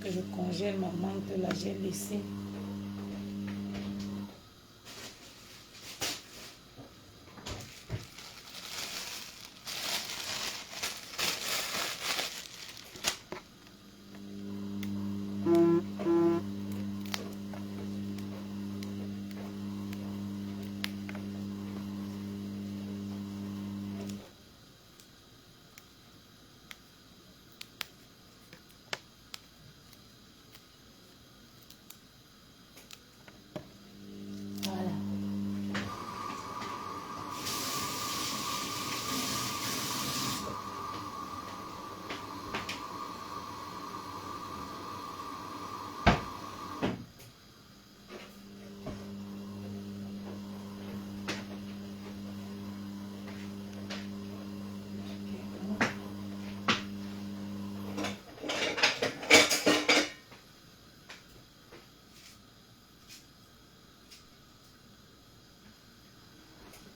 que je congèle ma menthe là, j'ai laissé.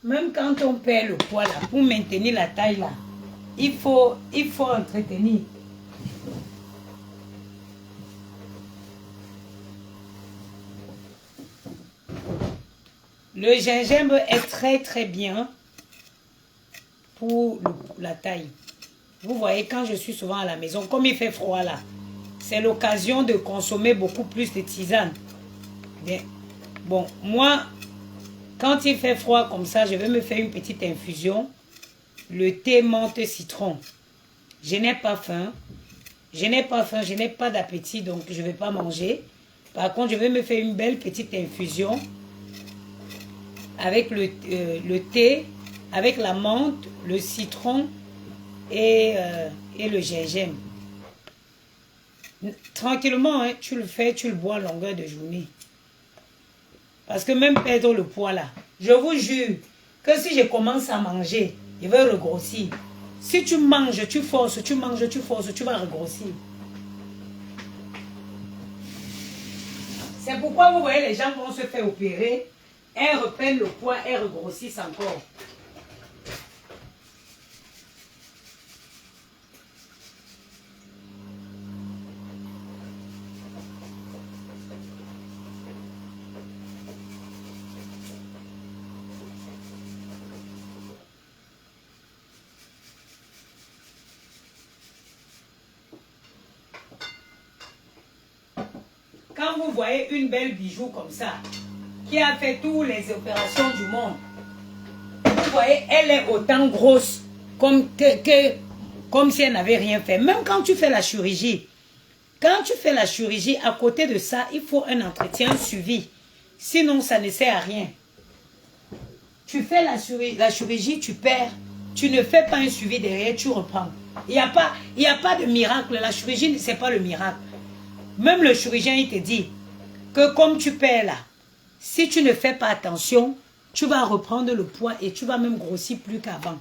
Même quand on perd le poids là, pour maintenir la taille là, il faut entretenir. Le gingembre est très bien pour la taille. Vous voyez, quand je suis souvent à la maison, comme il fait froid là, c'est l'occasion de consommer beaucoup plus de tisane. Bien. Bon, moi, quand il fait froid comme ça, je vais me faire une petite infusion. Le thé menthe citron. Je n'ai pas faim. Je n'ai pas d'appétit, donc je ne vais pas manger. Par contre, je vais me faire une belle petite infusion avec le thé, avec la menthe, le citron et le gingembre. Tranquillement, hein, tu le fais, tu le bois à longueur de journée. Parce que même perdre le poids là, je vous jure que si je commence à manger, je vais regrossir. Si tu manges, tu forces, tu manges, tu forces, tu vas regrossir. C'est pourquoi vous voyez les gens vont se faire opérer, elles reprennent le poids, elles regrossissent encore. Quand vous voyez une belle bijou comme ça, qui a fait toutes les opérations du monde, vous voyez, elle est autant grosse comme si elle n'avait rien fait. Même quand tu fais la chirurgie, à côté de ça, il faut un entretien suivi. Sinon, ça ne sert à rien. Tu fais la chirurgie, tu perds. Tu ne fais pas un suivi derrière, tu reprends. Il n'y a pas de miracle. La chirurgie, ce n'est pas le miracle. Même le chirurgien, il te dit que comme tu perds là, si tu ne fais pas attention, tu vas reprendre le poids et tu vas même grossir plus qu'avant.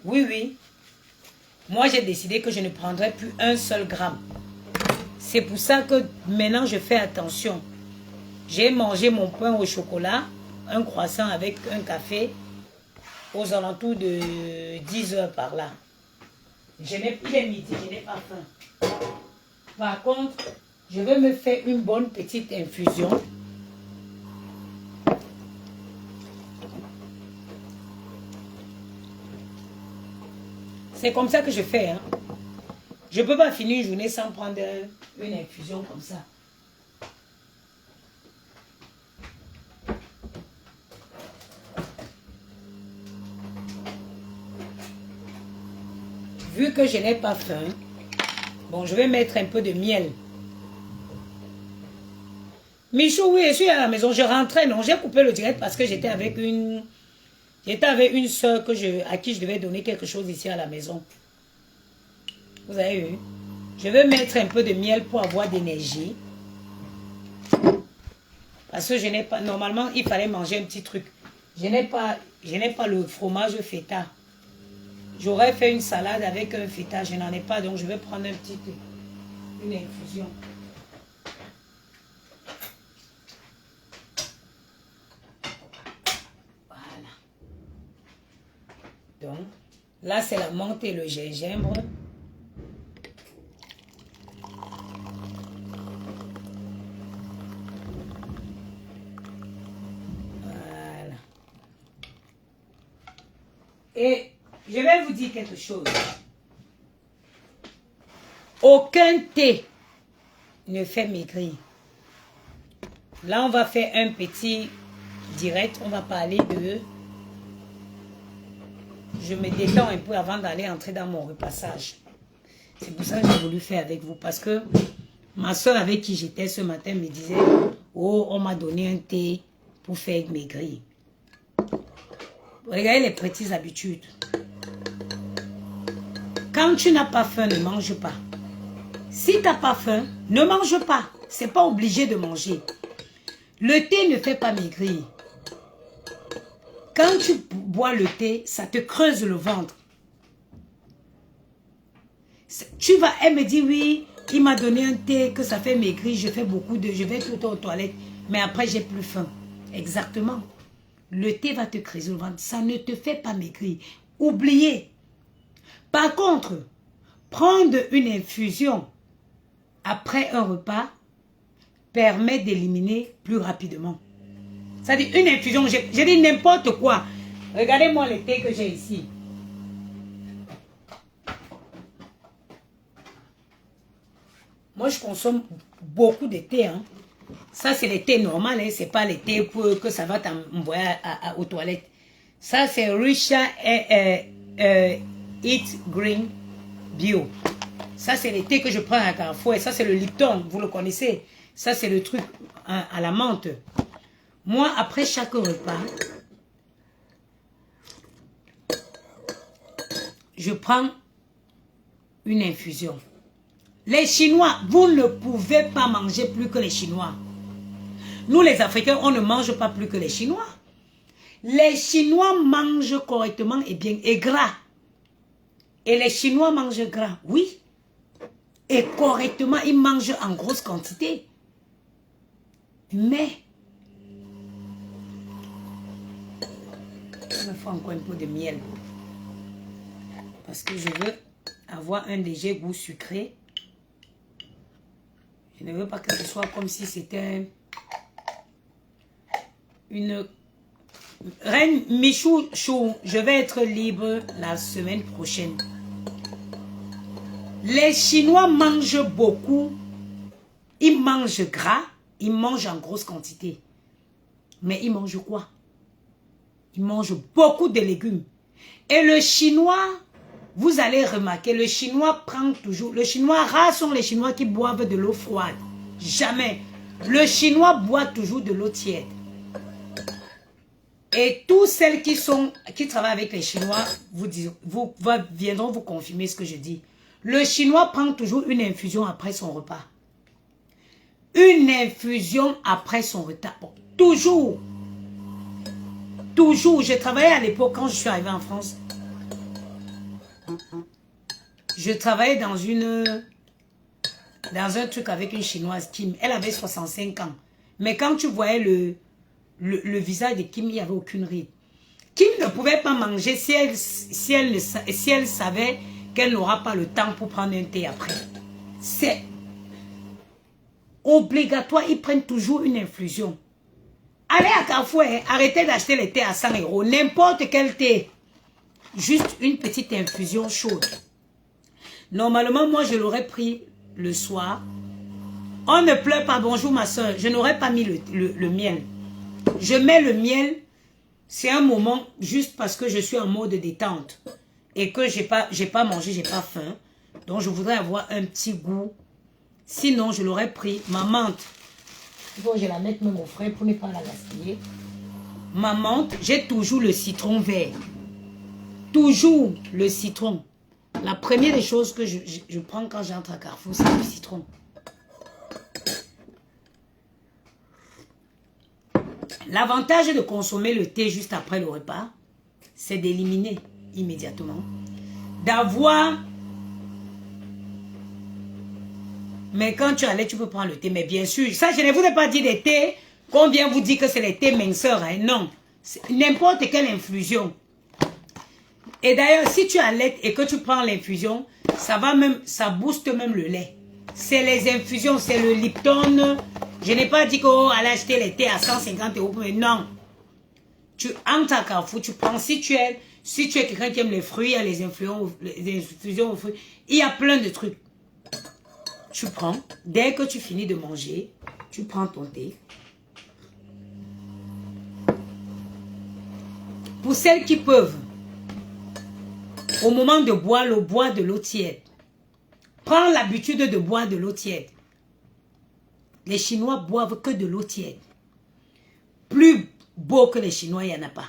Oui. Moi, j'ai décidé que je ne prendrai plus un seul gramme. C'est pour ça que maintenant, je fais attention. J'ai mangé mon pain au chocolat, un croissant avec un café, aux alentours de 10 heures par là. Il est midi, je n'ai pas faim. Par contre, je vais me faire une bonne petite infusion. C'est comme ça que je fais. Hein. Je ne peux pas finir une journée sans prendre une infusion comme ça. Vu que je n'ai pas faim, bon, je vais mettre un peu de miel. Michou, oui, je suis à la maison. Je rentrais, non, j'ai coupé le direct parce que j'étais avec une soeur à qui je devais donner quelque chose ici à la maison. Vous avez vu? Je vais mettre un peu de miel pour avoir d'énergie. Parce que je n'ai pas... Normalement, il fallait manger un petit truc. Je n'ai pas le fromage feta. J'aurais fait une salade avec un feta. Je n'en ai pas, donc je vais prendre une infusion. Voilà. Donc, là, c'est la menthe et le gingembre. Et je vais vous dire quelque chose. Aucun thé ne fait maigrir. Là, on va faire un petit direct. On va parler de... Je me détends un peu avant d'aller entrer dans mon repassage. C'est pour ça que j'ai voulu faire avec vous. Parce que ma soeur avec qui j'étais ce matin me disait, oh, on m'a donné un thé pour faire maigrir. Regardez les petites habitudes. Quand tu n'as pas faim, ne mange pas. Si tu n'as pas faim, ne mange pas. Ce n'est pas obligé de manger. Le thé ne fait pas maigrir. Quand tu bois le thé, ça te creuse le ventre. Elle me dit oui, il m'a donné un thé que ça fait maigrir, je vais tout le temps aux toilettes, mais après j'ai plus faim. Exactement. Le thé va te creuser le ventre, ça ne te fait pas maigrir. Oubliez. Par contre, prendre une infusion après un repas permet d'éliminer plus rapidement. C'est-à-dire une infusion, j'ai dit n'importe quoi. Regardez-moi le thé que j'ai ici. Moi, je consomme beaucoup de thé. Hein. Ça, c'est le thé normal. Hein. Ce n'est pas le thé pour que ça va t'envoyer aux toilettes. Ça, c'est Risha Eat Green Bio. Ça, c'est le thé que je prends à Carrefour. Et ça, c'est le Lipton. Vous le connaissez. Ça, c'est le truc à la menthe. Moi, après chaque repas, je prends une infusion. Les Chinois, vous ne pouvez pas manger plus que les Chinois. Nous, les Africains, on ne mange pas plus que les Chinois. Les Chinois mangent correctement et bien et gras. Et les Chinois mangent gras, oui. Et correctement, ils mangent en grosse quantité. Mais, il me faut encore un peu de miel. Parce que je veux avoir un léger goût sucré. Je ne veux pas que ce soit comme si c'était une... Reine Michou Chou, je vais être libre la semaine prochaine. Les Chinois mangent beaucoup. Ils mangent gras. Ils mangent en grosse quantité. Mais ils mangent quoi? Ils mangent beaucoup de légumes. Et le Chinois, vous allez remarquer, le Chinois prend toujours... Le Chinois, rares sont les Chinois qui boivent de l'eau froide. Jamais. Le Chinois boit toujours de l'eau tiède. Et tous celles qui travaillent avec les Chinois viendront vous confirmer ce que je dis. Le Chinois prend toujours une infusion après son repas. Une infusion après son repas. Toujours. Toujours. J'ai travaillé à l'époque quand je suis arrivée en France. Je travaillais dans un truc avec une Chinoise, Kim. Elle avait 65 ans. Mais quand tu voyais le visage de Kim, il n'y avait aucune ride. Kim ne pouvait pas manger si elle savait qu'elle n'aura pas le temps pour prendre un thé après. C'est obligatoire, ils prennent toujours une infusion. Allez à Carrefour, arrêtez d'acheter les thés à 100 €. N'importe quel thé. Juste une petite infusion chaude. Normalement, moi, je l'aurais pris le soir. On ne pleure pas, bonjour ma soeur. Je n'aurais pas mis le miel. Je mets le miel, c'est un moment juste parce que je suis en mode détente. Et que j'ai pas mangé, j'ai pas faim. Donc, je voudrais avoir un petit goût. Sinon, je l'aurais pris. Ma menthe. Il faut que je la mette même au frais pour ne pas la gaspiller. Ma menthe, j'ai toujours le citron vert. Toujours le citron. La première des choses que je prends quand j'entre à Carrefour, c'est le citron. L'avantage de consommer le thé juste après le repas, c'est d'éliminer immédiatement. D'avoir... Mais quand tu allais, tu peux prendre le thé. Mais bien sûr, ça, je ne vous ai pas dit des thés qu'on vient vous dire que c'est les thés minceurs. Hein. Non. N'importe quelle infusion. Et d'ailleurs, si tu allaites et que tu prends l'infusion, ça booste même le lait. C'est les infusions, c'est le Lipton. Je n'ai pas dit qu'on allait acheter les thés à 150 €. Mais non. Tu entres à Carrefour, tu prends, si tu es quelqu'un qui aime les fruits, il y a les infusions aux fruits, il y a plein de trucs. Tu prends, dès que tu finis de manger, tu prends ton thé. Pour celles qui peuvent, au moment de boire l'eau, boire de l'eau tiède. Prends l'habitude de boire de l'eau tiède. Les Chinois boivent que de l'eau tiède. Plus beau que les Chinois, il n'y en a pas.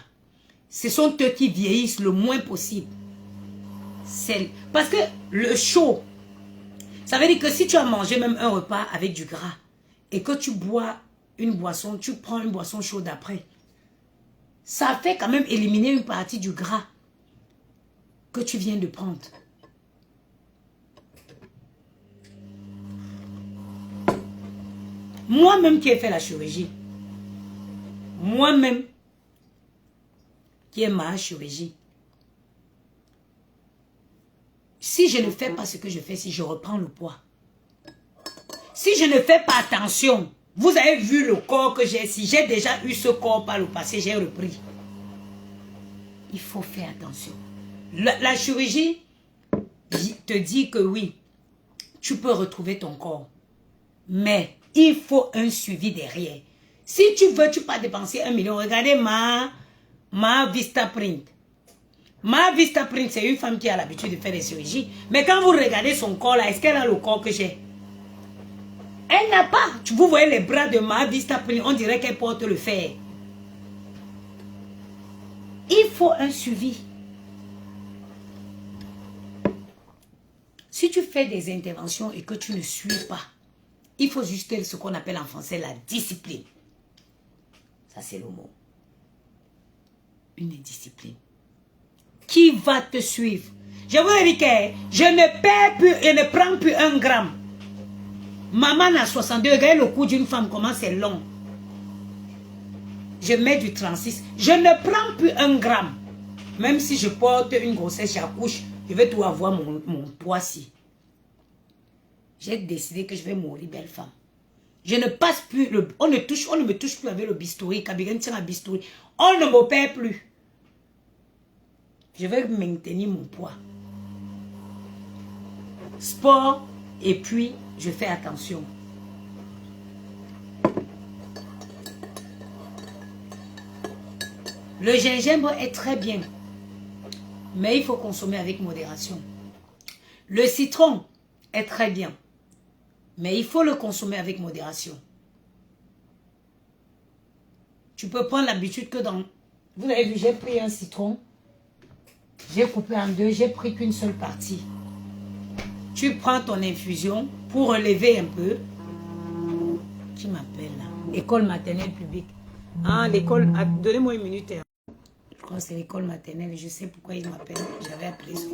Ce sont eux qui vieillissent le moins possible. Parce que le chaud, ça veut dire que si tu as mangé même un repas avec du gras et que tu bois une boisson, tu prends une boisson chaude après, ça fait quand même éliminer une partie du gras que tu viens de prendre. Moi-même qui ai fait la chirurgie, moi-même qui ai ma chirurgie, si je ne fais pas ce que je fais, si je reprends le poids, si je ne fais pas attention, vous avez vu le corps que j'ai, si j'ai déjà eu ce corps par le passé, j'ai repris. Il faut faire attention. La chirurgie te dit que oui, tu peux retrouver ton corps, mais il faut un suivi derrière. Si tu veux, tu peux dépenser 1 million. Regardez ma Vista Print. Ma Vista Print, c'est une femme qui a l'habitude de faire des chirurgies. Mais quand vous regardez son corps là, est-ce qu'elle a le corps que j'ai? Elle n'a pas. Vous voyez les bras de ma Vista Print, on dirait qu'elle porte le fer. Il faut un suivi. Si tu fais des interventions et que tu ne suis pas, il faut juste ce qu'on appelle en français la discipline. Ça, c'est le mot. Une discipline. Qui va te suivre? Je vous dis que je ne perds plus et ne prends plus 1 gramme. Maman a 62, regardez le cou d'une femme, comment c'est long. Je mets du 36. Je ne prends plus 1 gramme. Même si je porte une grossesse, j'accouche, je vais tout avoir mon poids-ci. J'ai décidé que je vais mourir belle femme. Je ne passe plus, on ne me touche plus avec le bistouri. Kabigène tient un bistouri. On ne m'opère plus. Je vais maintenir mon poids. Sport et puis je fais attention. Le gingembre est très bien, mais il faut consommer avec modération. Le citron est très bien, mais il faut le consommer avec modération. Tu peux prendre l'habitude que dans... Vous avez vu, j'ai pris un citron, j'ai coupé en 2, j'ai pris qu'une seule partie. Tu prends ton infusion pour relever un peu. Qui m'appelle là? École maternelle publique. Ah, l'école... Donnez-moi 1 minute. Je crois que c'est l'école maternelle. Je sais pourquoi ils m'appellent. J'avais appelé ça.